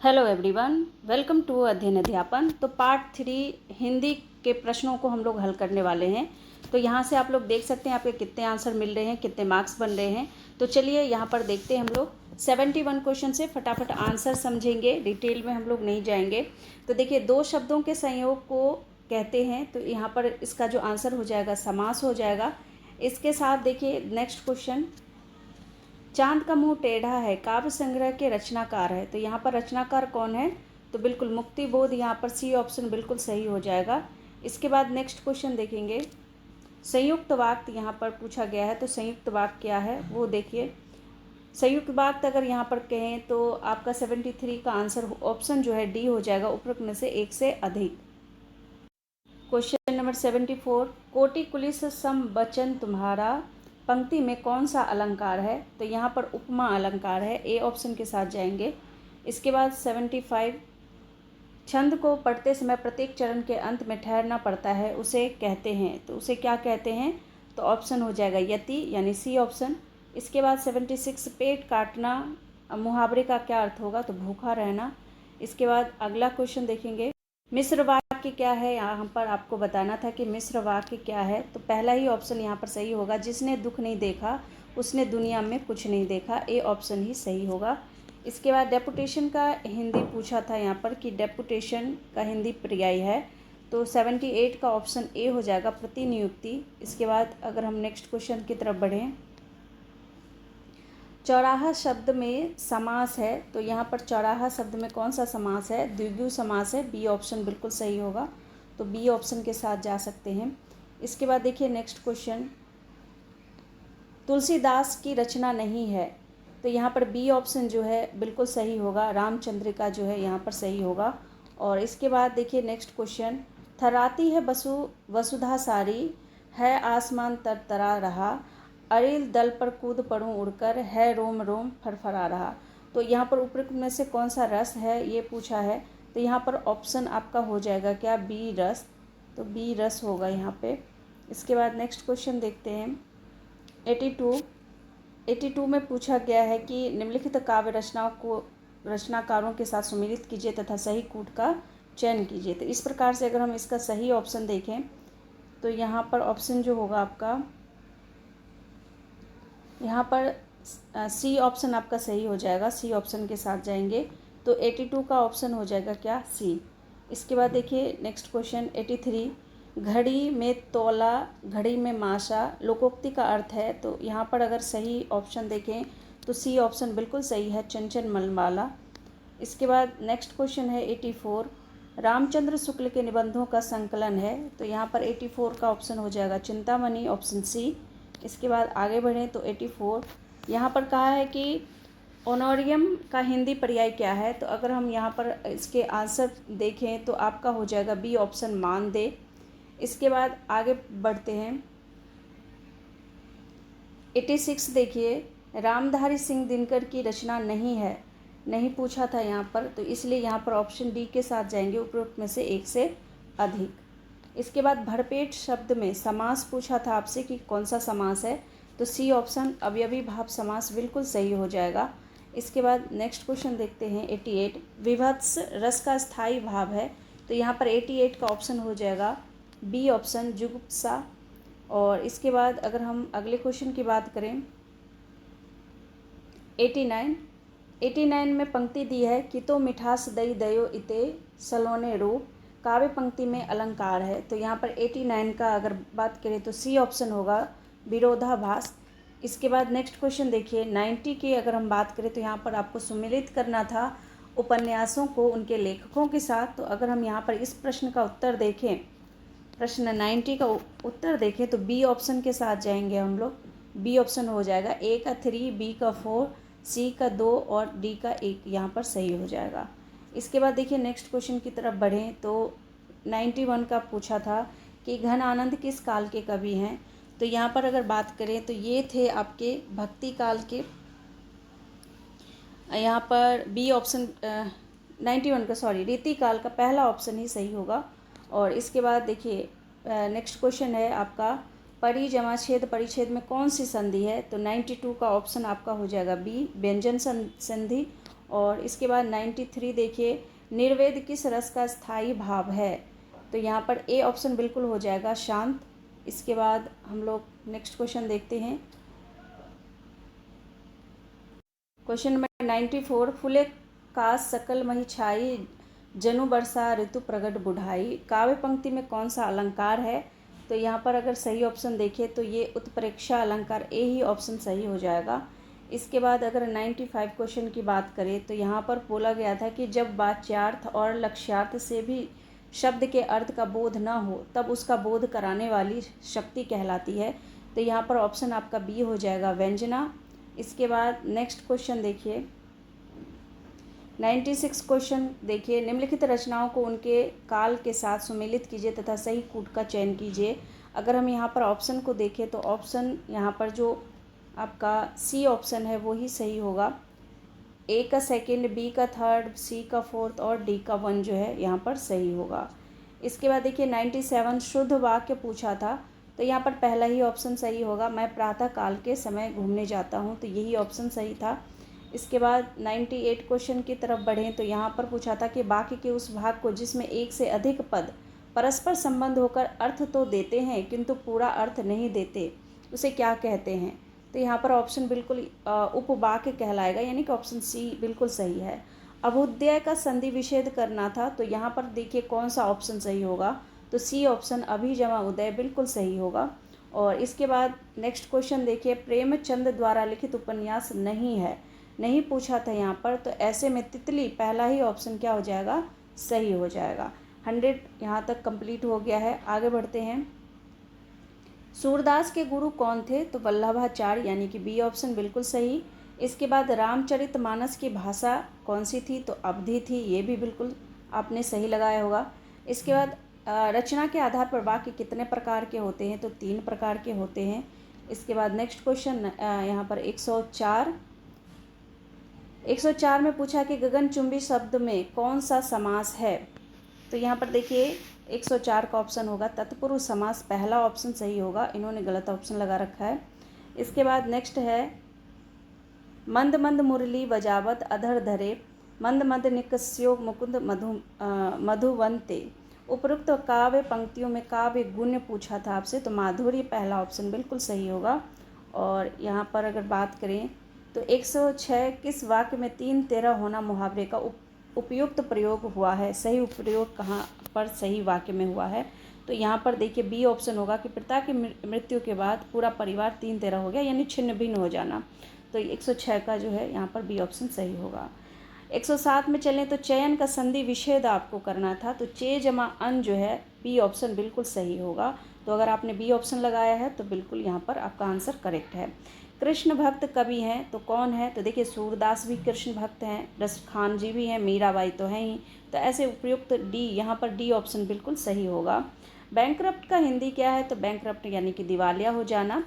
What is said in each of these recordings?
Hello everyone, welcome to अध्ययन अध्यापन। तो पार्ट 3 हिंदी के प्रश्नों को हम लोग हल करने वाले हैं। तो यहाँ से आप लोग देख सकते हैं आपके कितने आंसर मिल रहे हैं, कितने मार्क्स बन रहे हैं। तो चलिए यहाँ पर देखते हैं हम लोग 71 क्वेश्चन से फटाफट आंसर समझेंगे, डिटेल में हम लोग नहीं जाएंगे। तो देखिए, दो शब्दों के संयोग को कहते हैं, तो यहाँ पर इसका जो आंसर हो जाएगा समास हो जाएगा। इसके साथ देखिए नेक्स्ट क्वेश्चन, चांद का मुंह टेढ़ा है काव्य संग्रह के रचनाकार है। तो यहाँ पर रचनाकार कौन है? तो बिल्कुल मुक्ति बोध, यहाँ पर सी ऑप्शन बिल्कुल सही हो जाएगा। इसके बाद नेक्स्ट क्वेश्चन देखेंगे, संयुक्त वाक्य यहाँ पर पूछा गया है। तो संयुक्त वाक्य क्या है वो देखिए। संयुक्त वाक्य अगर यहाँ पर कहें तो आपका 73 का आंसर ऑप्शन जो है डी हो जाएगा, उपरोक्त में से एक से अधिक। क्वेश्चन नंबर 74, कोटि कुलिस सम वचन तुम्हारा पंक्ति में कौन सा अलंकार है? तो यहाँ पर उपमा अलंकार है, ए ऑप्शन के साथ जाएंगे। इसके बाद 75, छंद को पढ़ते समय प्रत्येक चरण के अंत में ठहरना पड़ता है, उसे कहते हैं। तो उसे क्या कहते हैं? तो ऑप्शन हो जाएगा यति, यानी सी ऑप्शन। इसके बाद 76, पेट काटना मुहावरे का क्या अर्थ होगा? तो भूखा रहना। इसके बाद अगला क्वेश्चन देखेंगे, मिश्र वाक्य क्या है? यहाँ पर आपको बताना था कि मिश्र वाक्य क्या है। तो पहला ही ऑप्शन यहाँ पर सही होगा, जिसने दुख नहीं देखा उसने दुनिया में कुछ नहीं देखा, ए ऑप्शन ही सही होगा। इसके बाद डेपुटेशन का हिंदी पूछा था यहाँ पर कि डेपुटेशन का हिंदी पर्याय है। तो 78 का ऑप्शन ए हो जाएगा, प्रतिनियुक्ति। इसके बाद अगर हम नेक्स्ट क्वेश्चन की तरफ बढ़ें, चौराहा शब्द में समास है। तो यहाँ पर चौराहा शब्द में कौन सा समास है? द्विगु समास है, बी ऑप्शन बिल्कुल सही होगा। तो बी ऑप्शन के साथ जा सकते हैं। इसके बाद देखिए नेक्स्ट क्वेश्चन, तुलसीदास की रचना नहीं है। तो यहाँ पर बी ऑप्शन जो है बिल्कुल सही होगा, रामचंद्रिका जो है यहाँ पर सही होगा। और इसके बाद देखिए नेक्स्ट क्वेश्चन, थराती है वसुधा सारी, है आसमान तरतरा रहा, अरिल दल पर कूद पड़ूं उड़कर, है रोम रोम फरफरा रहा। तो यहाँ पर उपरोक्त में से कौन सा रस है ये पूछा है। तो यहाँ पर ऑप्शन आपका हो जाएगा क्या? बी रस। तो बी रस होगा यहाँ पे। इसके बाद नेक्स्ट क्वेश्चन देखते हैं, 82 में पूछा गया है कि निम्नलिखित काव्य रचनाओं को रचनाकारों के साथ सुमिलित कीजिए तथा सही कूट का चयन कीजिए। तो इस प्रकार से अगर हम इसका सही ऑप्शन देखें तो यहाँ पर ऑप्शन जो होगा आपका, यहाँ पर सी ऑप्शन आपका सही हो जाएगा, सी ऑप्शन के साथ जाएंगे। तो 82 का ऑप्शन हो जाएगा क्या? सी। इसके बाद देखिए नेक्स्ट क्वेश्चन 83, घड़ी में तोला घड़ी में माशा लोकोक्ति का अर्थ है। तो यहाँ पर अगर सही ऑप्शन देखें तो सी ऑप्शन बिल्कुल सही है, चंचल मलमाला। इसके बाद नेक्स्ट क्वेश्चन है 84, रामचंद्र शुक्ल के निबंधों का संकलन है। तो यहाँ पर 84 का ऑप्शन हो जाएगा चिंतामणि, ऑप्शन सी। इसके बाद आगे बढ़ें तो 84, यहाँ पर कहा है कि ऑनोरियम का हिंदी पर्याय क्या है? तो अगर हम यहाँ पर इसके आंसर देखें तो आपका हो जाएगा बी ऑप्शन मानदेय। इसके बाद आगे बढ़ते हैं 86, देखिए रामधारी सिंह दिनकर की रचना नहीं है, नहीं पूछा था यहाँ पर, तो इसलिए यहाँ पर ऑप्शन डी के साथ जाएंगे, उपरोक्त में से एक से अधिक। इसके बाद भरपेट शब्द में समास पूछा था आपसे कि कौन सा समास है। तो सी ऑप्शन अवयवी भाव समास बिल्कुल सही हो जाएगा। इसके बाद नेक्स्ट क्वेश्चन देखते हैं 88, विभत्स रस का स्थायी भाव है। तो यहाँ पर 88 का ऑप्शन हो जाएगा बी ऑप्शन जुगुप्सा। और इसके बाद अगर हम अगले क्वेश्चन की बात करें 89 में पंक्ति दी है कि तो मिठास दई दयो इते सलोने रूप, काव्य पंक्ति में अलंकार है। तो यहाँ पर 89 का अगर बात करें तो सी ऑप्शन होगा विरोधाभास। इसके बाद नेक्स्ट क्वेश्चन देखिए 90 की अगर हम बात करें तो यहाँ पर आपको सुमिलित करना था उपन्यासों को उनके लेखकों के साथ। तो अगर हम यहाँ पर इस प्रश्न का उत्तर देखें, प्रश्न 90 का उत्तर देखें तो बी ऑप्शन के साथ जाएंगे हम लोग। बी ऑप्शन हो जाएगा, ए का 3, बी का 4, सी का 2 और डी का 1 यहाँ पर सही हो जाएगा। इसके बाद देखिए नेक्स्ट क्वेश्चन की तरफ बढ़ें तो 91 का पूछा था कि घन आनंद किस काल के कवि हैं। तो यहाँ पर अगर बात करें तो ये थे आपके भक्ति काल के। यहाँ पर बी ऑप्शन 91 का रीति काल का पहला ऑप्शन ही सही होगा। और इसके बाद देखिए नेक्स्ट क्वेश्चन है आपका, परिजमाछेद परिच्छेद में कौन सी संधि है? तो 92 का ऑप्शन आपका हो जाएगा बी व्यंजन संधि। और इसके बाद 93 देखिए, निर्वेद किस रस का स्थायी भाव है? तो यहाँ पर ए ऑप्शन बिल्कुल हो जाएगा, शांत। इसके बाद हम लोग नेक्स्ट क्वेश्चन देखते हैं। क्वेश्चन नंबर 94, फुले कास सकल मही छाई, जनु बरसा ऋतु प्रगट बुढ़ाई, काव्य पंक्ति में कौन सा अलंकार है? तो यहाँ पर अगर सही ऑप्शन देखें तो ये उत्प्रेक्षा अलंकार ए ही ऑप्शन सही हो जाएगा। इसके बाद अगर 95 क्वेश्चन की बात करें तो यहाँ पर बोला गया था कि जब वाच्यार्थ और लक्ष्यार्थ से भी शब्द के अर्थ का बोध न हो तब उसका बोध कराने वाली शक्ति कहलाती है। तो यहाँ पर ऑप्शन आपका बी हो जाएगा, व्यंजना। इसके बाद नेक्स्ट क्वेश्चन देखिए, 96 क्वेश्चन देखिए, निम्नलिखित रचनाओं को उनके काल के साथ सुमेलित कीजिए तथा सही कूट का चयन कीजिए। अगर हम यहाँ पर ऑप्शन को देखें तो ऑप्शन यहाँ पर जो आपका सी ऑप्शन है वो ही सही होगा। ए का सेकंड, बी का थर्ड, सी का फोर्थ और डी का 1 जो है यहाँ पर सही होगा। इसके बाद देखिए 97, शुद्ध वाक्य पूछा था, तो यहाँ पर पहला ही ऑप्शन सही होगा, मैं प्रातः काल के समय घूमने जाता हूँ, तो यही ऑप्शन सही था। इसके बाद 98 क्वेश्चन की तरफ बढ़ें तो यहाँ पर पूछा था कि वाक्य के उस भाग को जिसमें एक से अधिक पद परस्पर संबंध होकर अर्थ तो देते हैं किंतु पूरा अर्थ नहीं देते, उसे क्या कहते हैं? तो यहाँ पर ऑप्शन बिल्कुल उपवाक्य कहलाएगा, यानी कि ऑप्शन सी बिल्कुल सही है। अभ्युदय का संधि विच्छेद करना था, तो यहाँ पर देखिए कौन सा ऑप्शन सही होगा? तो सी ऑप्शन अभी जमा उदय बिल्कुल सही होगा। और इसके बाद नेक्स्ट क्वेश्चन देखिए, प्रेमचंद द्वारा लिखित उपन्यास नहीं है, नहीं पूछा था यहाँ पर, तो ऐसे में तितली पहला ही ऑप्शन क्या हो जाएगा? सही हो जाएगा। 100 यहाँ तक कंप्लीट हो गया है। आगे बढ़ते हैं। सूरदास के गुरु कौन थे? तो वल्लभाचार्य, यानी कि बी ऑप्शन बिल्कुल सही। इसके बाद रामचरितमानस की भाषा कौन सी थी? तो अवधी थी, ये भी बिल्कुल आपने सही लगाया होगा। इसके बाद रचना के आधार पर वाक्य कितने प्रकार के होते हैं? तो 3 प्रकार के होते हैं। इसके बाद नेक्स्ट क्वेश्चन यहाँ पर 104 में पूछा कि गगनचुंबी शब्द में कौन सा समास है? तो यहाँ पर देखिए 104 का ऑप्शन होगा तत्पुरुष समास, पहला ऑप्शन सही होगा, इन्होंने गलत ऑप्शन लगा रखा है। इसके बाद नेक्स्ट है, मंद मंद मुरली बजावत अधर धरे, मंद मंद निकस्यो मुकुंद मधुवंते। उपरोक्त काव्य पंक्तियों में काव्य गुण पूछा था आपसे, तो माधुर्य पहला ऑप्शन बिल्कुल सही होगा। और यहाँ पर अगर बात करें तो 106, किस वाक्य में 3 13 होना मुहावरे का उपयुक्त प्रयोग हुआ है? सही प्रयोग कहाँ पर सही वाक्य में हुआ है? तो यहाँ पर देखिए बी ऑप्शन होगा कि पिता की मृत्यु के बाद पूरा परिवार 3 13 हो गया, यानी छिन्न भिन्न हो जाना। तो 106 का जो है यहाँ पर बी ऑप्शन सही होगा। 107 में चलें तो चयन का संधि विच्छेद आपको करना था, तो चे जमा अन जो है बी ऑप्शन बिल्कुल सही होगा। तो अगर आपने बी ऑप्शन लगाया है तो बिल्कुल यहाँ पर आपका आंसर करेक्ट है। कृष्ण भक्त कवि हैं तो कौन है? तो देखिए सूरदास भी कृष्ण भक्त हैं, रस खान जी भी हैं, मीराबाई तो हैं ही, तो ऐसे उपयुक्त डी, यहाँ पर डी ऑप्शन बिल्कुल सही होगा। बैंकरप्ट का हिंदी क्या है? तो बैंकरप्ट यानी कि दिवालिया हो जाना,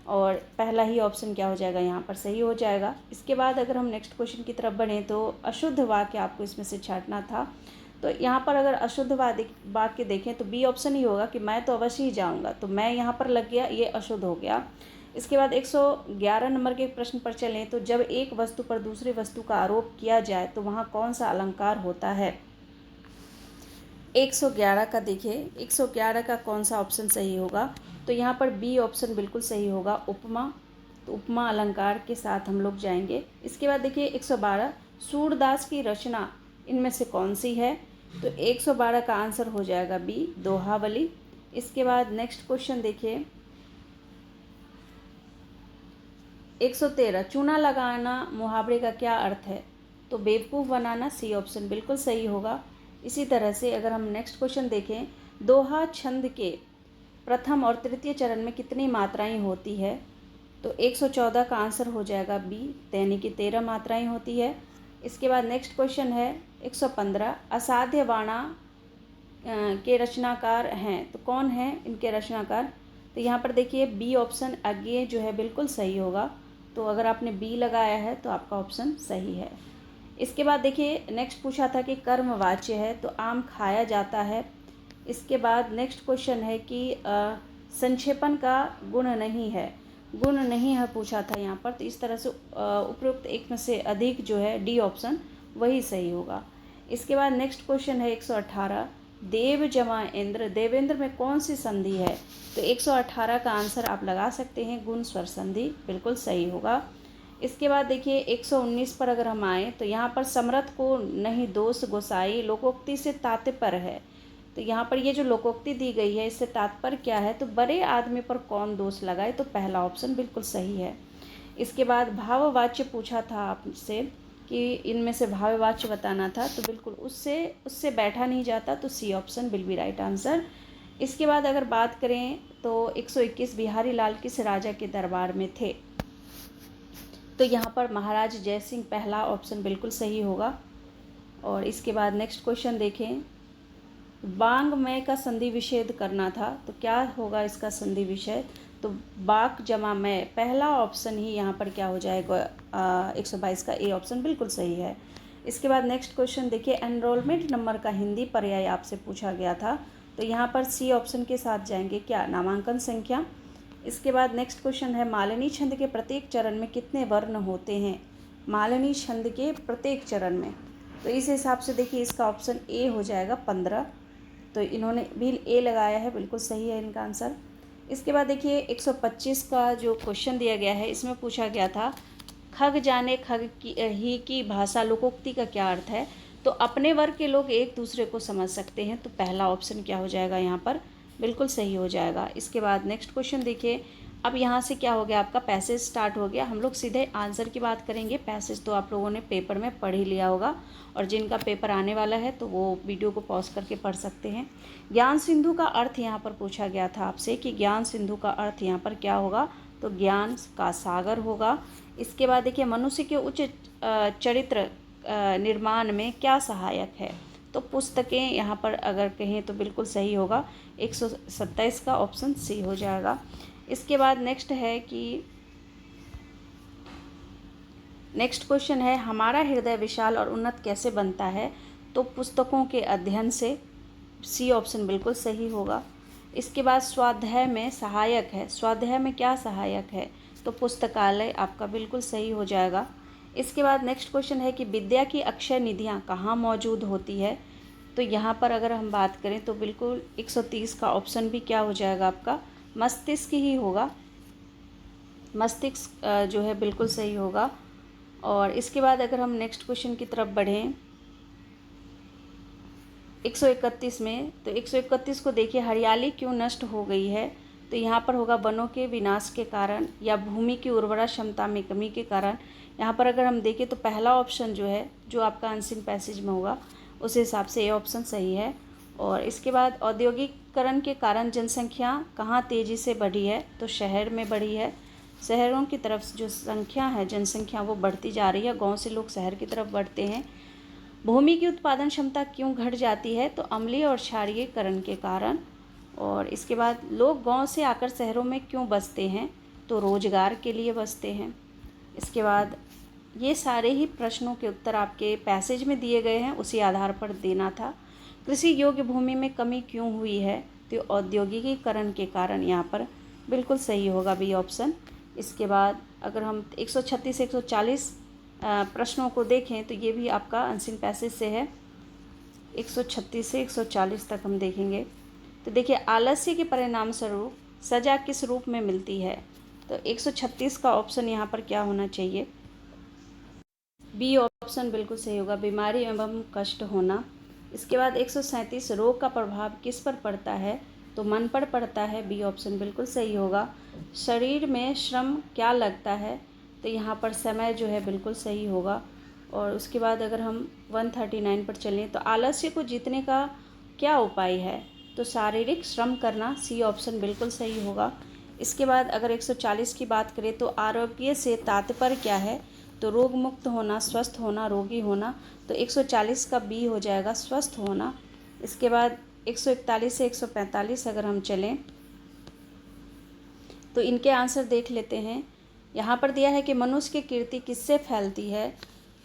और पहला ही ऑप्शन क्या हो जाएगा? यहाँ पर सही हो जाएगा। इसके बाद अगर हम नेक्स्ट क्वेश्चन की तरफ बढ़ें तो अशुद्ध वाक्य आपको इसमें से छांटना था, तो यहाँ पर अगर अशुद्ध वाक्य देखें तो बी ऑप्शन ही होगा कि मैं तो अवश्य ही जाऊँगा, तो मैं यहाँ पर लग गया, ये अशुद्ध हो गया। इसके बाद 111 नंबर के प्रश्न पर चलें तो जब एक वस्तु पर दूसरी वस्तु का आरोप किया जाए तो वहाँ कौन सा अलंकार होता है? 111 का देखिए, 111 का कौन सा ऑप्शन सही होगा? तो यहाँ पर बी ऑप्शन बिल्कुल सही होगा, उपमा। तो उपमा अलंकार के साथ हम लोग जाएंगे। इसके बाद देखिए 112, सूरदास की रचना इनमें से कौन सी है? तो 112 का आंसर हो जाएगा बी, दोहावली। इसके बाद नेक्स्ट क्वेश्चन देखिए 113, चूना लगाना मुहावरे का क्या अर्थ है? तो बेवकूफ़ बनाना, सी ऑप्शन बिल्कुल सही होगा। इसी तरह से अगर हम नेक्स्ट क्वेश्चन देखें, दोहा छंद के प्रथम और तृतीय चरण में कितनी मात्राएं होती है? तो 114 का आंसर हो जाएगा बी, यानी कि 13 मात्राएं होती है। इसके बाद नेक्स्ट क्वेश्चन है 115, असाध्य वाणा के रचनाकार हैं, तो कौन है इनके रचनाकार? तो यहाँ पर देखिए बी ऑप्शन आगे जो है बिल्कुल सही होगा, तो अगर आपने बी लगाया है तो आपका ऑप्शन सही है। इसके बाद देखिए नेक्स्ट पूछा था कि कर्मवाच्य है, तो आम खाया जाता है। इसके बाद नेक्स्ट क्वेश्चन है कि संक्षेपण का गुण नहीं है, गुण नहीं है पूछा था यहाँ पर, तो इस तरह से उपरोक्त एक में से अधिक जो है डी ऑप्शन वही सही होगा। इसके बाद नेक्स्ट क्वेश्चन है 118, देव जमा इंद्र, देवेंद्र में कौन सी संधि है? तो 118 का आंसर आप लगा सकते हैं गुण स्वर संधि, बिल्कुल सही होगा। इसके बाद देखिए 119 पर अगर हम आएँ तो यहाँ पर समर्थ को नहीं दोष गोसाई लोकोक्ति से तात्पर्य है। तो यहाँ पर ये जो लोकोक्ति दी गई है इससे तात्पर्य क्या है? तो बड़े आदमी पर कौन दोष लगाए? तो पहला ऑप्शन बिल्कुल सही है। इसके बाद भाववाच्य पूछा था आपसे कि इनमें से भाववाच्य बताना था, तो बिल्कुल उससे बैठा नहीं जाता, तो C option will be right answer. इसके बाद अगर बात करें तो 121 बिहारी लाल किस राजा के दरबार में थे? तो यहाँ पर महाराज जय सिंह, पहला ऑप्शन बिल्कुल सही होगा। और इसके बाद नेक्स्ट क्वेश्चन देखें, वांग्मय का संधि विच्छेद करना था, तो क्या होगा इसका संधि विषय? तो बाक जमा मय, पहला ऑप्शन ही यहाँ पर क्या हो जाएगा? 122 का ए ऑप्शन बिल्कुल सही है। इसके बाद नेक्स्ट क्वेश्चन देखिए, एनरोलमेंट नंबर का हिंदी पर्याय आपसे पूछा गया था, तो यहाँ पर सी ऑप्शन के साथ जाएंगे क्या? नामांकन संख्या। इसके बाद नेक्स्ट क्वेश्चन है, मालिनी छंद के प्रत्येक चरण में कितने वर्ण होते हैं? मालिनी छंद के प्रत्येक चरण में, तो इस हिसाब से देखिए इसका ऑप्शन ए हो जाएगा 15, तो इन्होंने भी ए लगाया है, बिल्कुल सही है इनका आंसर। इसके बाद देखिए 125 का जो क्वेश्चन दिया गया है इसमें पूछा गया था, खग जाने खग की भाषा लोकोक्ति का क्या अर्थ है? तो अपने वर्ग के लोग एक दूसरे को समझ सकते हैं, तो पहला ऑप्शन क्या हो जाएगा यहाँ पर? बिल्कुल सही हो जाएगा। इसके बाद नेक्स्ट क्वेश्चन देखिए, अब यहाँ से क्या हो गया आपका? पैसेज स्टार्ट हो गया। हम लोग सीधे आंसर की बात करेंगे, पैसेज तो आप लोगों ने पेपर में पढ़ ही लिया होगा, और जिनका पेपर आने वाला है तो वो वीडियो को पॉज करके पढ़ सकते हैं। ज्ञान सिंधु का अर्थ यहाँ पर पूछा गया था आपसे कि ज्ञान सिंधु का अर्थ यहाँ पर क्या होगा? तो ज्ञान का सागर होगा। इसके बाद देखिए, मनुष्य के उच्च चरित्र निर्माण में क्या सहायक है? तो पुस्तकें यहाँ पर अगर कहें तो बिल्कुल सही होगा, 127 का ऑप्शन सी हो जाएगा। इसके बाद नेक्स्ट है कि नेक्स्ट क्वेश्चन है, हमारा हृदय विशाल और उन्नत कैसे बनता है? तो पुस्तकों के अध्ययन से, सी ऑप्शन बिल्कुल सही होगा। इसके बाद स्वाध्याय में सहायक है, स्वाध्याय में क्या सहायक है? तो पुस्तकालय आपका बिल्कुल सही हो जाएगा। इसके बाद नेक्स्ट क्वेश्चन है कि विद्या की अक्षय निधियाँ कहाँ मौजूद होती है? तो यहाँ पर अगर हम बात करें तो बिल्कुल 130 का ऑप्शन भी क्या हो जाएगा आपका? मस्तिष्क ही होगा, मस्तिष्क जो है बिल्कुल सही होगा। और इसके बाद अगर हम नेक्स्ट क्वेश्चन की तरफ बढ़ें 131 में, तो 131 को देखिए, हरियाली क्यों नष्ट हो गई है? तो यहाँ पर होगा वनों के विनाश के कारण या भूमि की उर्वरा क्षमता में कमी के कारण। यहाँ पर अगर हम देखें तो पहला ऑप्शन जो है, जो आपका अनसीन पैसेज में होगा, उस हिसाब से ये ऑप्शन सही है। और इसके बाद औद्योगिकरण के कारण जनसंख्या कहाँ तेज़ी से बढ़ी है? तो शहर में बढ़ी है, शहरों की तरफ जो संख्या है, जनसंख्या वो बढ़ती जा रही है, गांव से लोग शहर की तरफ बढ़ते हैं। भूमि की उत्पादन क्षमता क्यों घट जाती है? तो अम्लीय और क्षारीयकरण के कारण। और इसके बाद लोग गांव से आकर शहरों में क्यों बसते हैं? तो रोजगार के लिए बसते हैं। इसके बाद ये सारे ही प्रश्नों के उत्तर आपके पैसेज में दिए गए हैं, उसी आधार पर देना था। कृषि योग्य भूमि में कमी क्यों हुई है? तो औद्योगिकीकरण के कारण, यहाँ पर बिल्कुल सही होगा बी ऑप्शन। इसके बाद अगर हम 136 से 140 प्रश्नों को देखें तो ये भी आपका अनसीन पैसेज से है, 136 से 140 तक हम देखेंगे। तो देखिए, आलस्य के परिणाम स्वरूप सजा किस रूप में मिलती है? तो 136 का ऑप्शन यहाँ पर क्या होना चाहिए? बी ऑप्शन बिल्कुल सही होगा, बीमारी एवं कष्ट होना। इसके बाद 137, रोग का प्रभाव किस पर पड़ता है? तो मन पर पड़ता है, बी ऑप्शन बिल्कुल सही होगा। शरीर में श्रम क्या लगता है? तो यहाँ पर समय जो है बिल्कुल सही होगा। और उसके बाद अगर हम 139 पर चलें तो आलस्य को जीतने का क्या उपाय है? तो शारीरिक श्रम करना, सी ऑप्शन बिल्कुल सही होगा। इसके बाद अगर 140 की बात करें तो आरोग्य से तात्पर्य क्या है? तो रोग मुक्त होना, स्वस्थ होना, रोगी होना। तो 140 का बी हो जाएगा, स्वस्थ होना। इसके बाद 141 से 145 अगर हम चलें तो इनके आंसर देख लेते हैं। यहाँ पर दिया है कि मनुष्य की कीर्ति किससे फैलती है?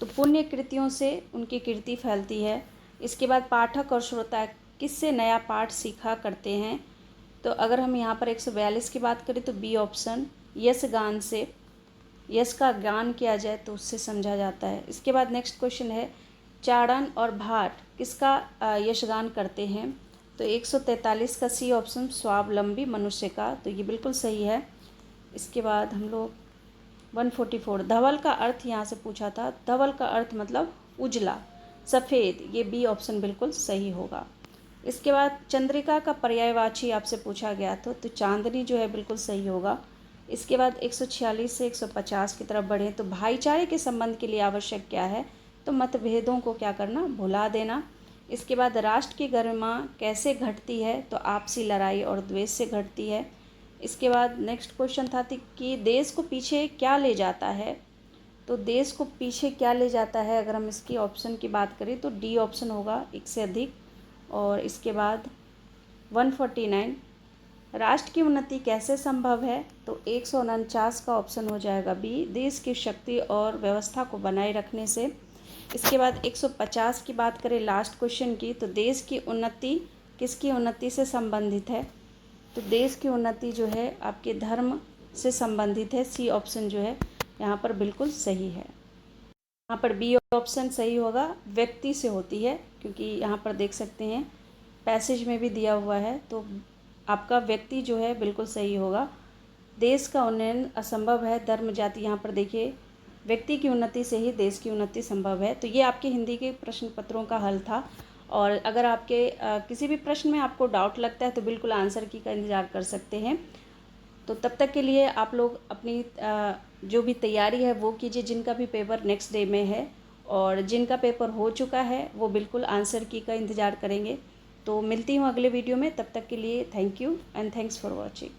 तो पुण्य कृतियों से उनकी कीर्ति फैलती है। इसके बाद पाठक और श्रोता किससे नया पाठ सीखा करते हैं? तो अगर हम यहाँ पर 142 की बात करें तो बी ऑप्शन, यश गान से, यश का गान किया जाए तो उससे समझा जाता है। इसके बाद नेक्स्ट क्वेश्चन है, चारण और भाट किसका यशगान करते हैं? तो 143 का सी ऑप्शन, स्वावलंबी मनुष्य का। तो ये बिल्कुल सही है। इसके बाद हम लोग 144, धवल का अर्थ यहाँ से पूछा था। धवल का अर्थ मतलब उजला, सफ़ेद। ये बी ऑप्शन बिल्कुल सही होगा। इसके बाद चंद्रिका का पर्यायवाची आपसे पूछा गया था, तो चांदनी जो है बिल्कुल सही होगा। इसके बाद 146 से 150 की तरफ बढ़ें तो भाईचारे के संबंध के लिए आवश्यक क्या है? तो मतभेदों को क्या करना? भुला देना। इसके बाद राष्ट्र की गरिमा कैसे घटती है? तो आपसी लड़ाई और द्वेष से घटती है। इसके बाद नेक्स्ट क्वेश्चन था कि देश को पीछे क्या ले जाता है? तो देश को पीछे क्या ले जाता है, अगर हम इसकी ऑप्शन की बात करें तो डी ऑप्शन होगा, एक से अधिक। और इसके बाद 149, राष्ट्र की उन्नति कैसे संभव है? तो 149 का ऑप्शन हो जाएगा बी, देश की शक्ति और व्यवस्था को बनाए रखने से। इसके बाद 150 की बात करें लास्ट क्वेश्चन की, तो देश की उन्नति किसकी उन्नति से संबंधित है? तो देश की उन्नति जो है आपके धर्म से संबंधित है। सी ऑप्शन जो है यहाँ पर बिल्कुल सही है। यहाँ पर बी ऑप्शन सही होगा, व्यक्ति से होती है, क्योंकि यहाँ पर देख सकते हैं पैसेज में भी दिया हुआ है। तो आपका व्यक्ति जो है बिल्कुल सही होगा। देश का उन्नयन असंभव है, धर्म जाति, यहाँ पर देखिए व्यक्ति की उन्नति से ही देश की उन्नति संभव है। तो ये आपके हिंदी के प्रश्न पत्रों का हल था। और अगर आपके किसी भी प्रश्न में आपको डाउट लगता है तो बिल्कुल आंसर की का इंतज़ार कर सकते हैं। तो तब तक के लिए आप लोग अपनी जो भी तैयारी है वो कीजिए, जिनका भी पेपर नेक्स्ट डे में है, और जिनका पेपर हो चुका है वो बिल्कुल आंसर की का इंतज़ार करेंगे। तो मिलती हूँ अगले वीडियो में, तब तक के लिए thank you and thanks for watching.